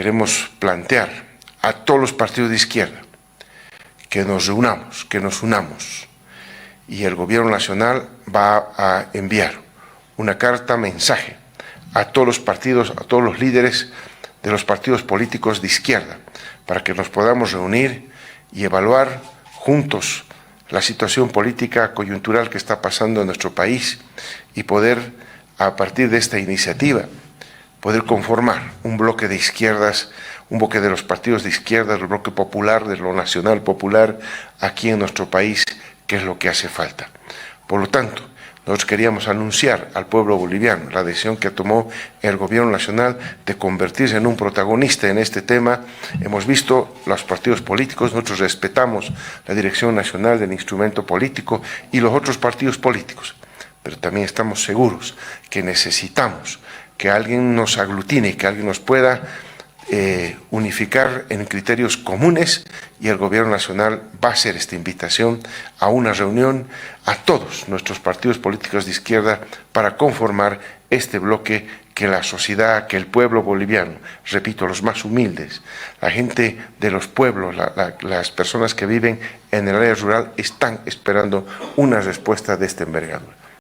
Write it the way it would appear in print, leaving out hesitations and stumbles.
Queremos plantear a todos los partidos de izquierda que nos reunamos, que nos unamos, y el Gobierno Nacional va a enviar una carta mensaje a todos los partidos, a todos los líderes de los partidos políticos de izquierda, para que nos podamos reunir y evaluar juntos la situación política coyuntural que está pasando en nuestro país y poder, a partir de esta iniciativa, poder conformar un bloque de izquierdas, un bloque de los partidos de izquierdas, el bloque popular, de lo nacional popular, aquí en nuestro país, que es lo que hace falta. Por lo tanto, nosotros queríamos anunciar al pueblo boliviano la decisión que tomó el Gobierno Nacional de convertirse en un protagonista en este tema. Hemos visto los partidos políticos, nosotros respetamos la dirección nacional del instrumento político y los otros partidos políticos, pero también estamos seguros que necesitamos que alguien nos aglutine, que alguien nos pueda unificar en criterios comunes, y el Gobierno Nacional va a hacer esta invitación a una reunión a todos nuestros partidos políticos de izquierda para conformar este bloque que la sociedad, que el pueblo boliviano, repito, los más humildes, la gente de los pueblos, las personas que viven en el área rural, están esperando una respuesta de esta envergadura.